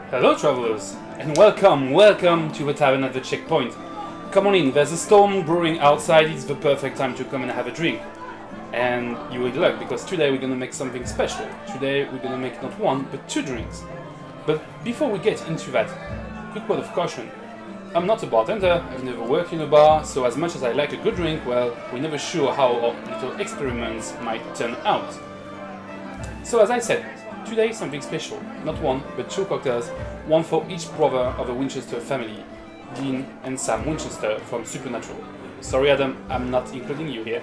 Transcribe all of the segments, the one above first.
Hello travelers, and welcome to the Tavern at the checkpoint. Come on in, there's a storm brewing outside, it's the perfect time to come and have a drink. And you will luck, because today we're gonna make something special. Today we're gonna make not one, but two drinks. But before we get into that, quick word of caution. I'm not a bartender, I've never worked in a bar, so as much as I like a good drink, well, we're never sure how our little experiments might turn out. So as I said, today something special. Not one, but two cocktails, one for each brother of the Winchester family, Dean and Sam Winchester from Supernatural. Sorry Adam, I'm not including you here.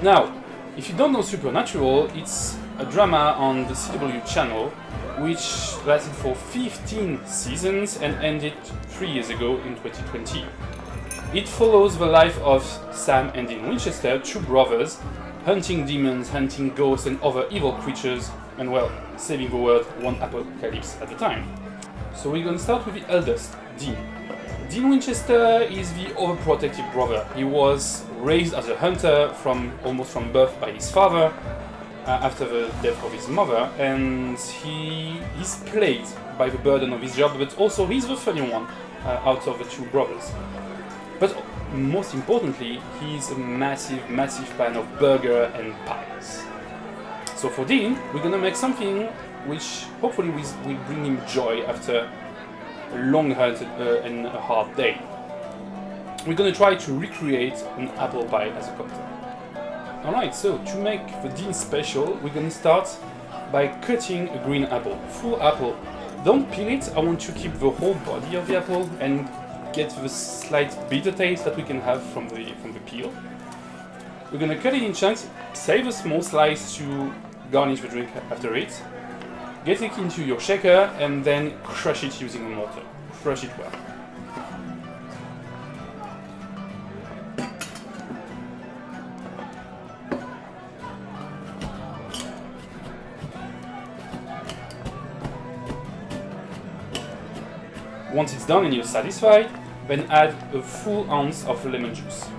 Now, if you don't know Supernatural, it's a drama on the CW channel, which lasted for 15 seasons and ended 3 years ago in 2020. It follows the life of Sam and Dean Winchester, two brothers, hunting demons, hunting ghosts and other evil creatures, and well, saving the world one apocalypse at a time. So we're gonna start with the eldest, Dean. Dean Winchester is the overprotective brother. He was raised as a hunter almost from birth by his father, after the death of his mother, and he's plagued by the burden of his job, but also he's the funny one out of the two brothers. But most importantly, he's a massive fan of burger and pies. So for Dean, we're gonna make something which hopefully will bring him joy after a long hunt and a hard day. We're gonna try to recreate an apple pie as a cocktail. Alright, so to make the Dean special, we're gonna start by cutting a green apple, full apple. Don't peel it, I want to keep the whole body of the apple and get the slight bitter taste that we can have from the peel. We're gonna cut it in chunks, save a small slice to garnish the drink after it. Get it into your shaker and then crush it using a mortar. Crush it well. Once it's done and you're satisfied, then add a full ounce of lemon juice.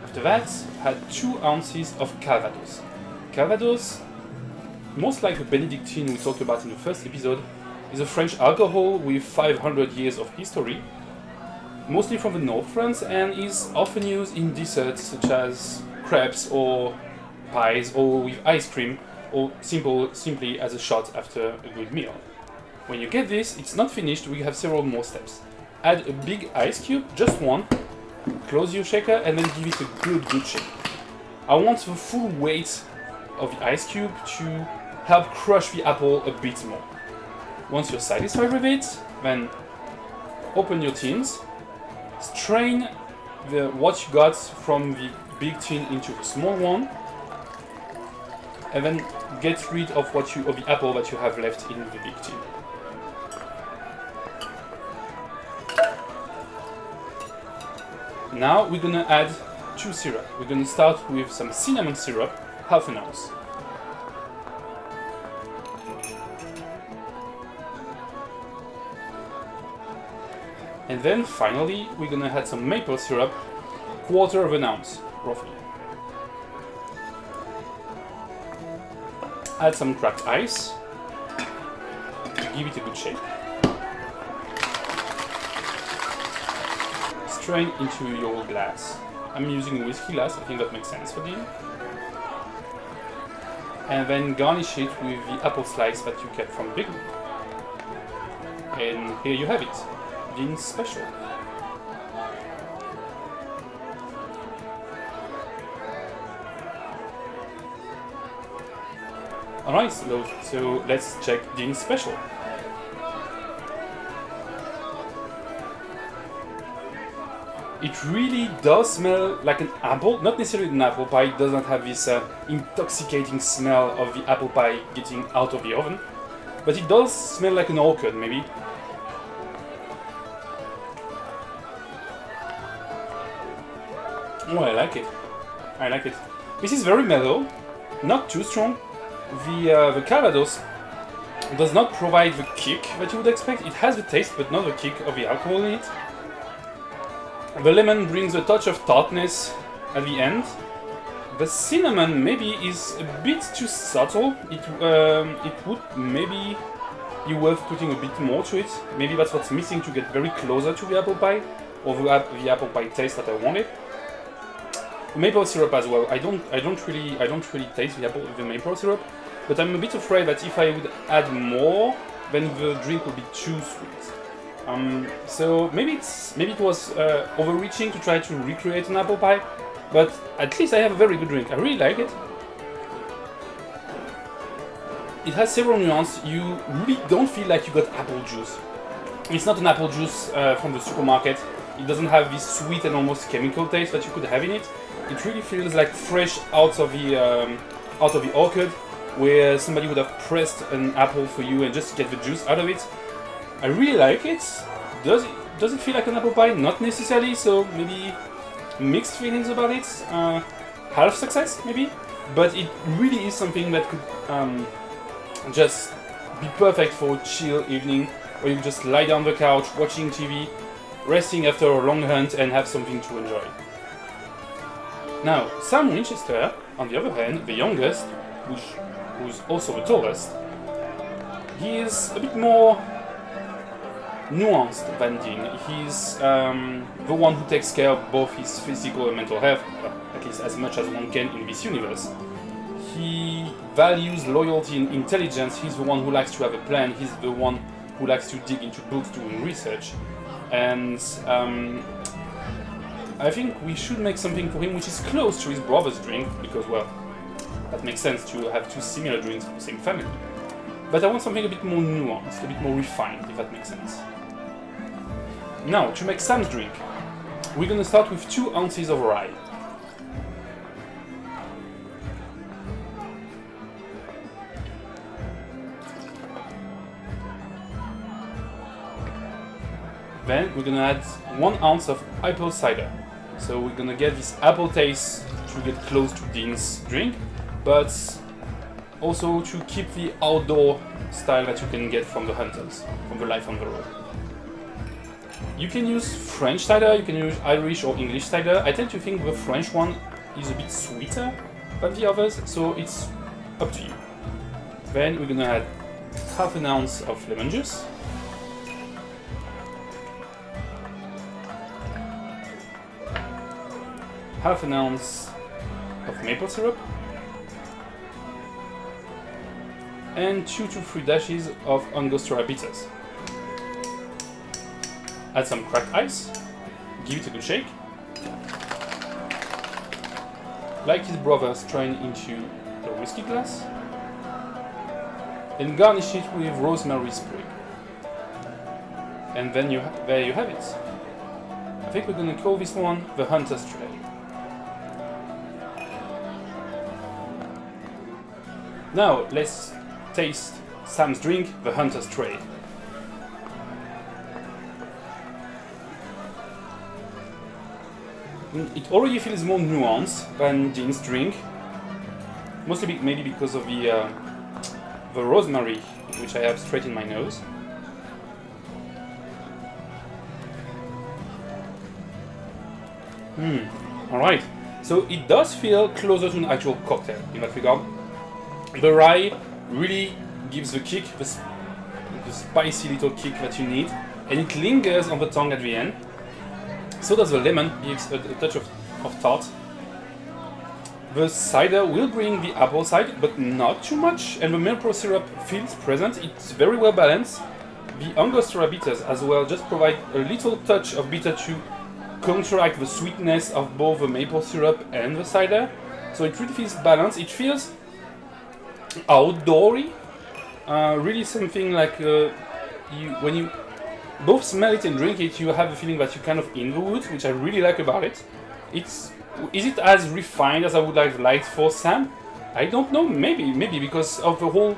After that, add 2 ounces of Calvados. Calvados, most like the Benedictine we talked about in the first episode, is a French alcohol with 500 years of history, mostly from the North France, and is often used in desserts such as crepes or pies or with ice cream, or simply as a shot after a good meal. When you get this, it's not finished, we have several more steps. Add a big ice cube, just one, close your shaker and then give it a good shake. I want the full weight of the ice cube to help crush the apple a bit more. Once you're satisfied with it, then open your tins, strain what you got from the big tin into the small one, and then get rid of the apple that you have left in the big tin. Now we're gonna add 2 syrup. We're gonna start with some cinnamon syrup, half an ounce. And then finally we're gonna add some maple syrup, 1/4 of an ounce, roughly. Add some cracked ice, give it a good shake. Strain into your glass. I'm using a whiskey glass, I think that makes sense for Dean. And then garnish it with the apple slice that you kept from Big. And here you have it, Dean's special. Alright, so let's check Dean's special. It really does smell like an apple, not necessarily an apple pie, it does not have this intoxicating smell of the apple pie getting out of the oven, but it does smell like an orchard maybe. Oh, I like it. This is very mellow, not too strong. The Calvados does not provide the kick that you would expect. It has the taste, but not the kick of the alcohol in it. The lemon brings a touch of tartness at the end. The cinnamon maybe is a bit too subtle. It would maybe be worth putting a bit more to it. Maybe that's what's missing to get very closer to the apple pie, or the apple pie taste that I wanted. Maple syrup as well. I don't really taste the maple syrup, but I'm a bit afraid that if I would add more, then the drink would be too sweet. So maybe it was overreaching to try to recreate an apple pie, but at least I have a very good drink. I really like it. It has several nuances. You really don't feel like you got apple juice. It's not an apple juice from the supermarket. It doesn't have this sweet and almost chemical taste that you could have in it. It really feels like fresh out of the orchard, where somebody would have pressed an apple for you and just get the juice out of it. I really like it. Does it feel like an apple pie? Not necessarily, so maybe mixed feelings about it. Half success, maybe. But it really is something that could just be perfect for a chill evening, where you just lie down on the couch, watching TV, resting after a long hunt, and have something to enjoy. Now, Sam Winchester, on the other hand, the youngest, who's also the tallest, he is a bit more nuanced than Dean. He's the one who takes care of both his physical and mental health, at least as much as one can in this universe. He values loyalty and intelligence. He's the one who likes to have a plan. He's the one who likes to dig into books, doing research. And I think we should make something for him which is close to his brother's drink, because, well, that makes sense to have two similar drinks from the same family. But I want something a bit more nuanced, a bit more refined, if that makes sense. Now, to make Sam's drink, we're going to start with 2 ounces of rye. Then we're going to add 1 ounce of apple cider. So we're going to get this apple taste to get close to Dean's drink, but also to keep the outdoor style that you can get from the hunters, from the life on the road. You can use French cider, you can use Irish or English cider. I tend to think the French one is a bit sweeter than the others, so it's up to you. Then we're gonna add half an ounce of lemon juice. Half an ounce of maple syrup. And 2 to 3 dashes of Angostura bitters. Add some cracked ice, give it a good shake. Like his brother, strain into a whiskey glass. And garnish it with rosemary sprig. And then there you have it. I think we're going to call this one the Hunter's Tray. Now let's taste Sam's drink, the Hunter's Tray. It already feels more nuanced than Dean's drink, mostly maybe because of the rosemary, which I have straight in my nose. Alright, so it does feel closer to an actual cocktail in that regard. The rye really gives the kick, the spicy little kick that you need, and it lingers on the tongue at the end. So does the lemon, gives a touch of tart. The cider will bring the apple side, but not too much, and the maple syrup feels present. It's very well balanced. The Angostura bitters as well just provide a little touch of bitter to counteract the sweetness of both the maple syrup and the cider. So it really feels balanced. It feels outdoory, really something like when you both smell it and drink it, you have a feeling that you're kind of in the woods, which I really like about it. Is it as refined as I would have liked for Sam? I don't know, maybe because of the whole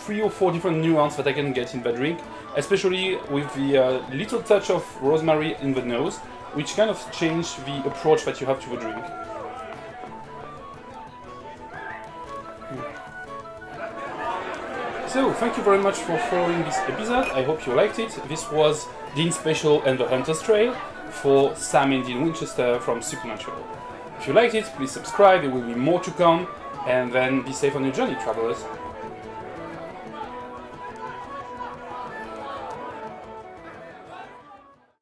3 or 4 different nuances that I can get in that drink, especially with the little touch of rosemary in the nose, which kind of changed the approach that you have to the drink. So, thank you very much for following this episode. I hope you liked it. This was Dean's Special and the Hunter's Trail. for Sam Winchester from Supernatural. If you liked it, please subscribe, there will be more to come, and then be safe on your journey, travelers.